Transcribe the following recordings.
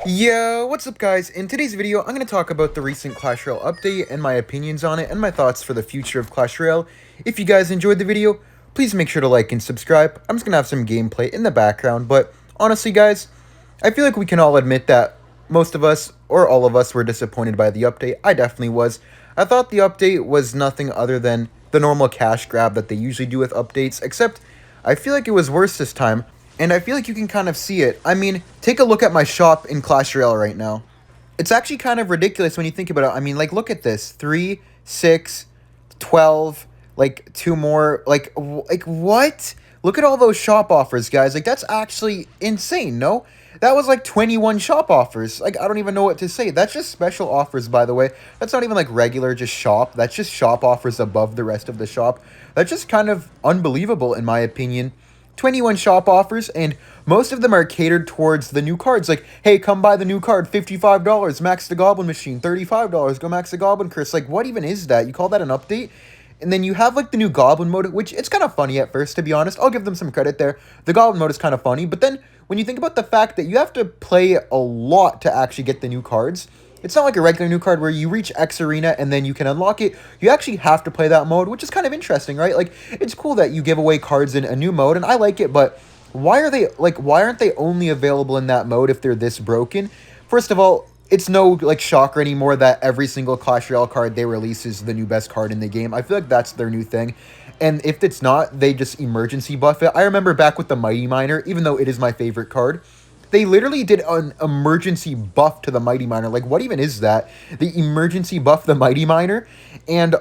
Yo, what's up guys? In today's video, I'm going to talk about the recent Clash Royale update and my opinions on it and my thoughts for the future of Clash Royale. If you guys enjoyed the video, please make sure to like and subscribe. I'm just going to have some gameplay in the background, but honestly guys, I feel like we can all admit that most of us, or all of us, were disappointed by the update. I definitely was. I thought the update was nothing other than the normal cash grab that they usually do with updates, except I feel like it was worse this time. And I feel like you can kind of see it. I mean, take a look at my shop in Clash Royale right now. It's actually kind of ridiculous when you think about it. I mean, like, look at this. 3, 6, 12, like, 2 more. Like what? Look at all those shop offers, guys. Like, that's actually insane, no? That was, like, 21 shop offers. Like, I don't even know what to say. That's just special offers, by the way. That's not even, like, regular just shop. That's just shop offers above the rest of the shop. That's just kind of unbelievable, in my opinion. 21 shop offers, and most of them are catered towards the new cards. Like, hey, come buy the new card, $55, max the Goblin Machine, $35, go max the Goblin Curse. Like, what even is that? You call that an update? And then you have, like, the new Goblin mode, which it's kind of funny at first, to be honest. I'll give them some credit there. The Goblin mode is kind of funny, but then when you think about the fact that you have to play a lot to actually get the new cards, it's not like a regular new card where you reach X Arena and then you can unlock it. You actually have to play that mode, which is kind of interesting, right? Like, it's cool that you give away cards in a new mode, and I like it, but why aren't they only available in that mode if they're this broken? First of all, it's no, like, shocker anymore that every single Clash Royale card they release is the new best card in the game. I feel like that's their new thing. And if it's not, they just emergency buff it. I remember back with the Mighty Miner, even though it is my favorite card, they literally did an emergency buff to the Mighty Miner. Like, what even is that? The emergency buff the Mighty Miner? And,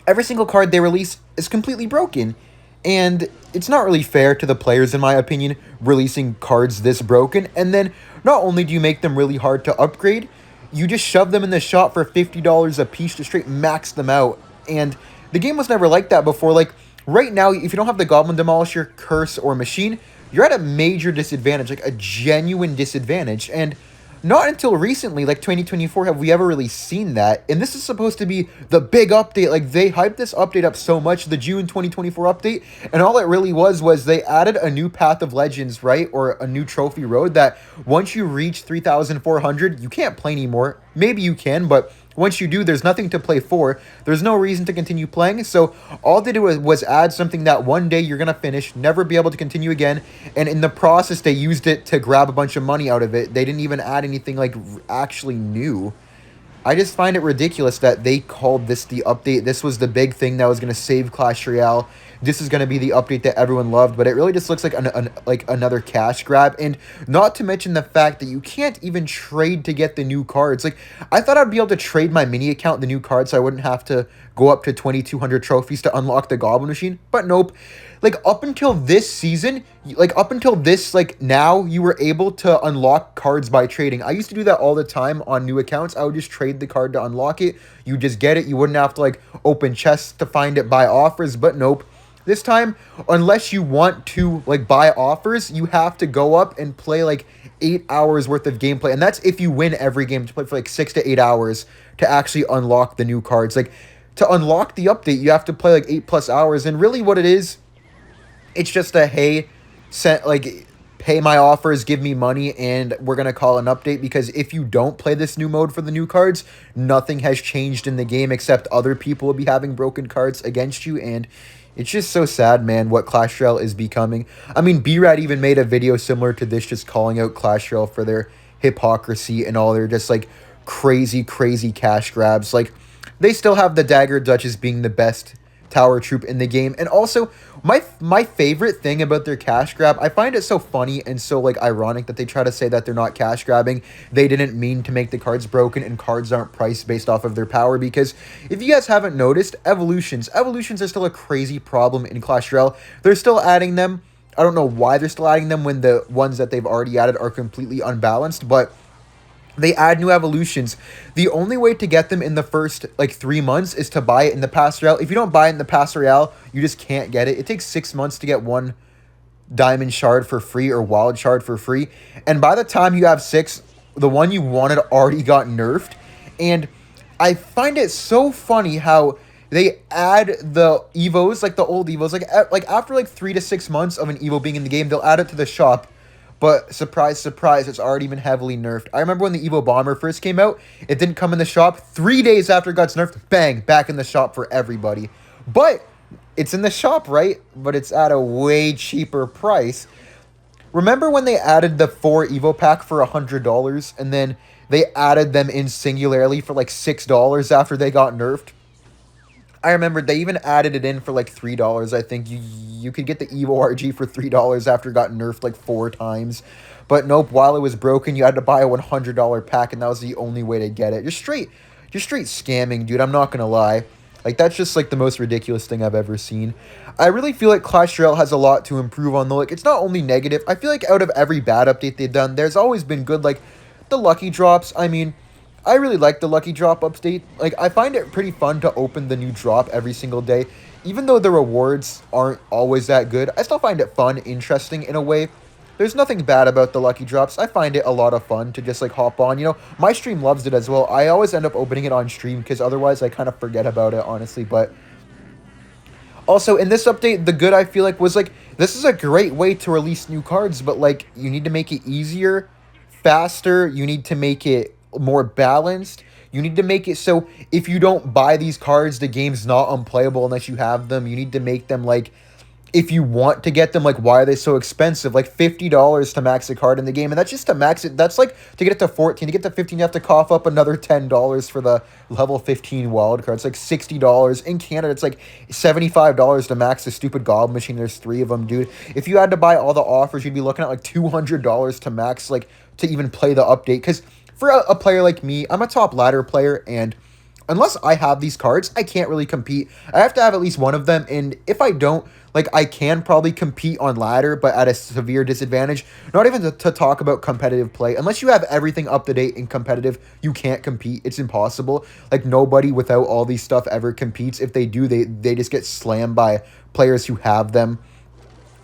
every single card they release is completely broken. And it's not really fair to the players, in my opinion, releasing cards this broken. And then, not only do you make them really hard to upgrade, you just shove them in the shop for $50 a piece to straight max them out. And the game was never like that before. Like, right now, if you don't have the Goblin Demolisher, Curse, or Machine, you're at a major disadvantage, like a genuine disadvantage. And not until recently, like 2024, have we ever really seen that. And this is supposed to be the big update. Like, they hyped this update up so much, the June 2024 update, and all it really was they added a new Path of Legends, right? Or a new trophy road that once you reach 3,400, you can't play anymore. Maybe you can, but once you do, there's nothing to play for. There's no reason to continue playing. So all they did was add something that one day you're going to finish, never be able to continue again. And in the process, they used it to grab a bunch of money out of it. They didn't even add anything like actually new. I just find it ridiculous that they called this the update. This was the big thing that was going to save Clash Royale. This is going to be the update that everyone loved, but it really just looks like like another cash grab. And not to mention the fact that you can't even trade to get the new cards. Like, I thought I'd be able to trade my mini account the new cards so I wouldn't have to go up to 2,200 trophies to unlock the Goblin Machine, but nope. Like, up until this season, like, up until this, like, now, you were able to unlock cards by trading. I used to do that all the time on new accounts. I would just trade the card to unlock it. You just get it. You wouldn't have to, like, open chests to find it, buy offers, but nope. This time, unless you want to, like, buy offers, you have to go up and play, like, 8 hours worth of gameplay. And that's if you win every game, to play for, like, 6 to 8 hours to actually unlock the new cards. Like, to unlock the update, you have to play, like, 8+ hours. And really what it is, it's just a, hey, like, pay my offers, give me money, and we're going to call an update, because if you don't play this new mode for the new cards, nothing has changed in the game except other people will be having broken cards against you, and it's just so sad, man, what Clash Royale is becoming. I mean, B-Rad even made a video similar to this, just calling out Clash Royale for their hypocrisy and all their just, like, crazy, crazy cash grabs. Like, they still have the Dagger Duchess being the best tower troop in the game. And also, my favorite thing about their cash grab, I find it so funny and so, like, ironic that they try to say that they're not cash grabbing. They didn't mean to make the cards broken, and cards aren't priced based off of their power, because if you guys haven't noticed, evolutions are still a crazy problem in Clash Royale. They're still adding them. I don't know why they're still adding them when the ones that they've already added are completely unbalanced, but they add new evolutions. The only way to get them in the first, like, 3 months is to buy it in the Pass Royale. If you don't buy it in the Pass Royale, you just can't get it. It takes 6 months to get one Diamond Shard for free or Wild Shard for free. And by the time you have 6, the one you wanted already got nerfed. And I find it so funny how they add the Evos, like the old Evos, like after like 3 to 6 months of an Evo being in the game, they'll add it to the shop. But surprise, surprise, it's already been heavily nerfed. I remember when the Evo Bomber first came out, it didn't come in the shop. 3 days after it got nerfed, bang, back in the shop for everybody. But it's in the shop, right? But it's at a way cheaper price. Remember when they added the 4 Evo pack for $100 and then they added them in singularly for like $6 after they got nerfed? I remember they even added it in for like $3. I think you could get the Evo RG for $3 after it got nerfed like 4 times. But nope, while it was broken, you had to buy a $100 pack, and that was the only way to get it. Just straight scamming, dude. I'm not gonna lie. Like, that's just like the most ridiculous thing I've ever seen. I really feel like Clash Royale has a lot to improve on, though. Like, it's not only negative. I feel like out of every bad update they've done, there's always been good. Like, the lucky drops. I mean, I really like the lucky drop update. Like, I find it pretty fun to open the new drop every single day. Even though the rewards aren't always that good, I still find it fun, interesting in a way. There's nothing bad about the lucky drops. I find it a lot of fun to just, like, hop on. You know, my stream loves it as well. I always end up opening it on stream because otherwise I kind of forget about it, honestly. But also, in this update, the good I feel like was, like, this is a great way to release new cards, but, like, you need to make it easier, faster. You need to make it more balanced. You need to make it so if you don't buy these cards, the game's not unplayable unless you have them. You need to make them, like, if you want to get them, like, why are they so expensive? Like, $50 to max a card in the game, and that's just to max it. That's like to get it to 14. To get to 15, you have to cough up another $10 for the level 15 wild card. It's like $60. In Canada, it's like $75 to max the stupid Goblin Machine. There's 3 of them, dude. If you had to buy all the offers, you'd be looking at like $200 to max, like, to even play the update. Because for a player like me, I'm a top ladder player, and unless I have these cards, I can't really compete. I have to have at least one of them, and if I don't, like, I can probably compete on ladder, but at a severe disadvantage. Not even to talk about competitive play. Unless you have everything up to date in competitive, you can't compete. It's impossible. Like, nobody without all these stuff ever competes. If they do, they just get slammed by players who have them.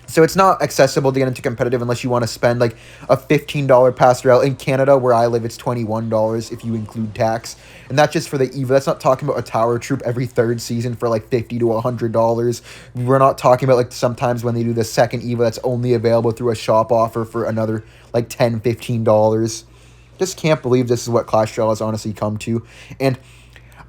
So it's not accessible to get into competitive unless you want to spend like a $15 pass rail. In Canada, where I live, it's $21 if you include tax. And that's just for the EVO. That's not talking about a tower troop every 3rd season for like $50 to $100. We're not talking about like sometimes when they do the second EVO that's only available through a shop offer for another like $10, $15. Just can't believe this is what Clash Royale has honestly come to. And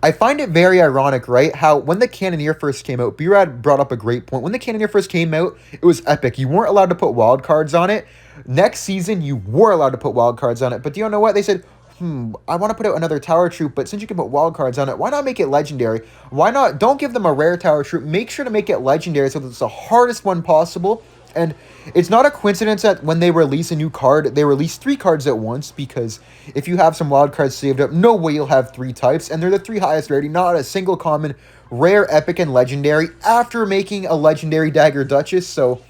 I find it very ironic, right? How when the Cannoneer first came out, B-Rad brought up a great point. When the Cannoneer first came out, it was epic. You weren't allowed to put wild cards on it. Next season, you were allowed to put wild cards on it. But do you know what? They said, I want to put out another tower troop, but since you can put wild cards on it, why not make it legendary? Why not? Don't give them a rare tower troop. Make sure to make it legendary so that it's the hardest one possible. And it's not a coincidence that when they release a new card, they release 3 cards at once, because if you have some wild cards saved up, no way you'll have 3 types, and they're the 3 highest rarity, not a single common, rare, epic, and legendary, after making a legendary Dagger Duchess. So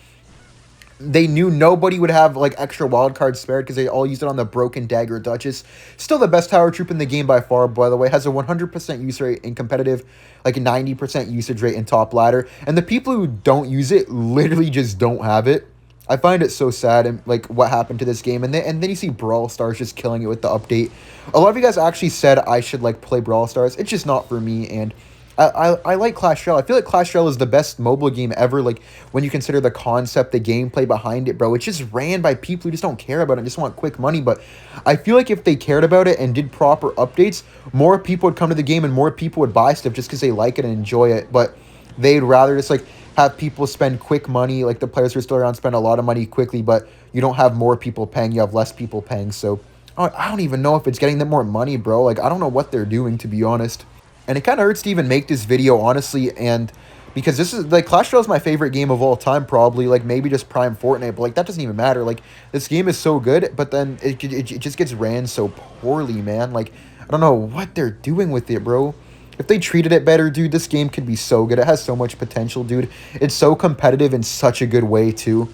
they knew nobody would have like extra wild cards spared because they all used it on the broken Dagger Duchess. Still the best tower troop in the game by far, by the way. Has a 100% use rate in competitive, like a 90% usage rate in top ladder. And the people who don't use it literally just don't have it. I find it so sad, and like what happened to this game. And then you see Brawl Stars just killing it with the update. A lot of you guys actually said I should like play Brawl Stars. It's just not for me, and I like Clash Royale. I feel like Clash Royale is the best mobile game ever, like, when you consider the concept, the gameplay behind it, bro. It's just ran by people who just don't care about it and just want quick money, but I feel like if they cared about it and did proper updates, more people would come to the game and more people would buy stuff just because they like it and enjoy it, but they'd rather just, like, have people spend quick money, like the players who are still around spend a lot of money quickly, but you don't have more people paying, you have less people paying, so I don't even know if it's getting them more money, bro. Like, I don't know what they're doing, to be honest. And it kind of hurts to even make this video, honestly, and because this is, like, Clash Royale is my favorite game of all time, probably, like, maybe just Prime Fortnite, but, like, that doesn't even matter. Like, this game is so good, but then it just gets ran so poorly, man. Like, I don't know what they're doing with it, bro. If they treated it better, dude, this game could be so good. It has so much potential, dude. It's so competitive in such a good way, too.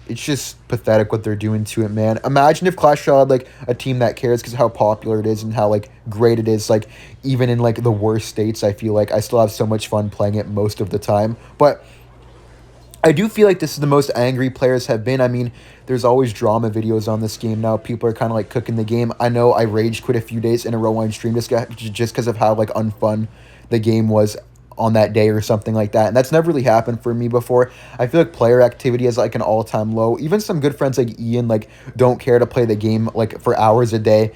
It's just pathetic what they're doing to it, man. Imagine if Clash Royale had, like, a team that cares because of how popular it is and how, like, great it is. Like, even in, like, the worst states, I feel like I still have so much fun playing it most of the time. But I do feel like this is the most angry players have been. I mean, there's always drama videos on this game now. People are kind of, like, cooking the game. I know I rage quit a few days in a row on stream just because of how, like, unfun the game was on that day or something like that. And that's never really happened for me before. I feel like player activity is like an all-time low. Even some good friends like Ian like don't care to play the game like for hours a day.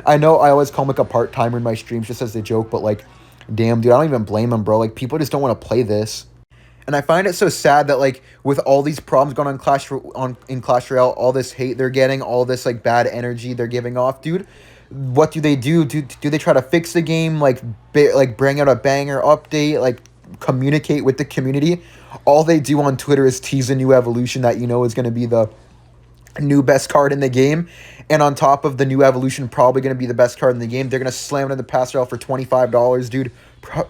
I know I always call him like a part-timer in my streams just as a joke, but like damn dude, I don't even blame him, bro. Like people just don't want to play this. And I find it so sad that like with all these problems going on in Clash Royale, all this hate they're getting, all this like bad energy they're giving off, dude. What do they do? Do they try to fix the game? Like like bring out a banger update? Like communicate with the community? All they do on Twitter is tease a new evolution that you know is going to be the new best card in the game, and on top of the new evolution probably going to be the best card in the game, they're going to slam it in the pass rail for $25, dude,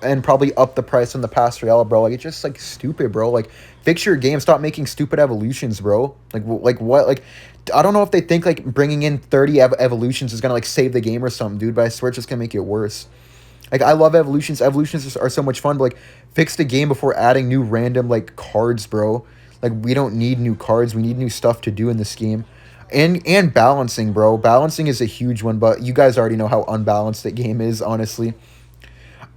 and probably up the price on the pass rail, bro. Like it's just like stupid, bro. Like fix your game, stop making stupid evolutions, bro. Like what? Like I don't know if they think like bringing in 30 evolutions is going to like save the game or something, dude, but I swear it's just going to make it worse. Like I love evolutions. Evolutions are so much fun, but like fix the game before adding new random like cards, bro. Like we don't need new cards. We need new stuff to do in this game. And balancing, bro. Balancing is a huge one, but you guys already know how unbalanced the game is, honestly.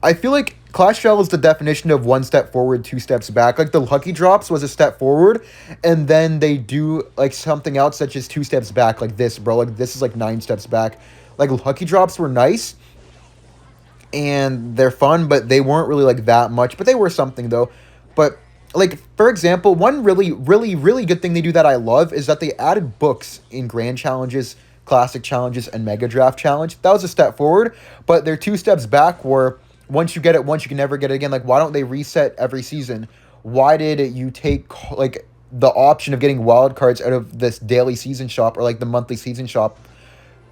I feel like Clash Royale is the definition of one step forward, two steps back. Like the lucky drops was a step forward, and then they do like something else that's just two steps back, like this, bro. Like this is like 9 steps back. Like lucky drops were nice, and they're fun, but they weren't really like that much, but they were something though. But like for example, one really good thing they do that I love is that they added books in grand challenges, classic challenges, and mega draft challenge. That was a step forward, but they're 2 steps back where once you get it once, you can never get it again. Like why don't they reset every season? Why did you take like the option of getting wild cards out of this daily season shop or like the monthly season shop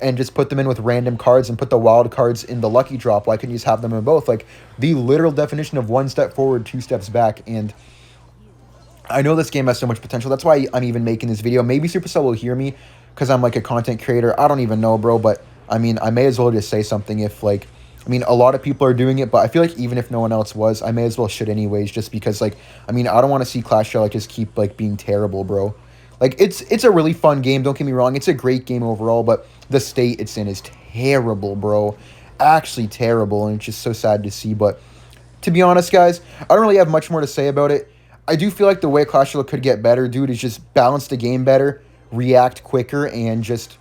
and just put them in with random cards and put the wild cards in the lucky drop? Why couldn't you just have them in both? Like the literal definition of 1 step forward, 2 steps back. And I know this game has so much potential. That's why I'm even making this video. Maybe Supercell will hear me because I'm like a content creator. I don't even know, bro. But I mean, I may as well just say something if like, I mean, a lot of people are doing it, but I feel like even if no one else was, I may as well should anyways, just because like, I mean, I don't want to see Clash Royale like just keep like being terrible, bro. Like it's a really fun game, don't get me wrong. It's a great game overall, but the state it's in is terrible, bro. Actually terrible, and it's just so sad to see. But to be honest, guys, I don't really have much more to say about it. I do feel like the way Clash Royale could get better, dude, is just balance the game better, react quicker, and just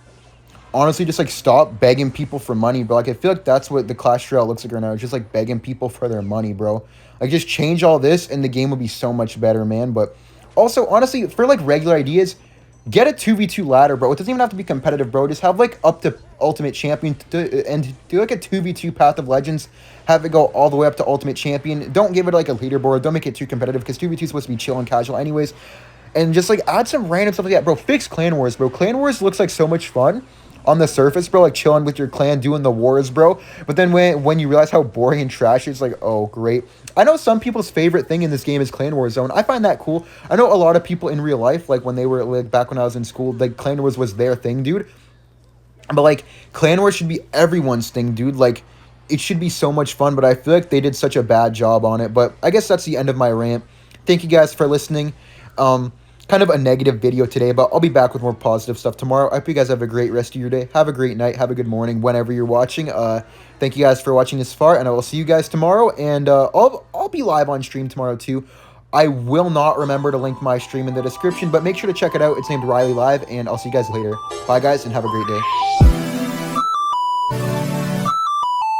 honestly just like stop begging people for money, bro. Like I feel like that's what the Clash Royale looks like right now. It's just like begging people for their money, bro. Like just change all this and the game would be so much better, man. But also, honestly, for like regular ideas, get a 2v2 ladder, bro. It doesn't even have to be competitive, bro. Just have like up to Ultimate Champion and do like a 2v2 Path of Legends. Have it go all the way up to Ultimate Champion. Don't give it like a leaderboard. Don't make it too competitive because 2v2 is supposed to be chill and casual anyways. And just like add some random stuff like that, bro. Fix Clan Wars, bro. Clan Wars looks like so much fun on the surface, bro, like chilling with your clan, doing the wars, bro. But then when you realize how boring and trash it's like, oh, great. I know some people's favorite thing in this game is Clan Wars Zone. I find that cool. I know a lot of people in real life, like when they were like back when I was in school, like Clan Wars was their thing, dude. But like Clan Wars should be everyone's thing, dude. Like it should be so much fun, but I feel like they did such a bad job on it. But I guess that's the end of my rant. Thank you guys for listening. Kind of a negative video today, but I'll be back with more positive stuff tomorrow. I hope you guys have a great rest of your day. Have a great night. Have a good morning whenever you're watching. Thank you guys for watching this far, and I will see you guys tomorrow. And I'll be live on stream tomorrow too. I will not remember to link my stream in the description, but make sure to check it out. It's named Ryley Live, and I'll see you guys later. Bye, guys, and have a great day.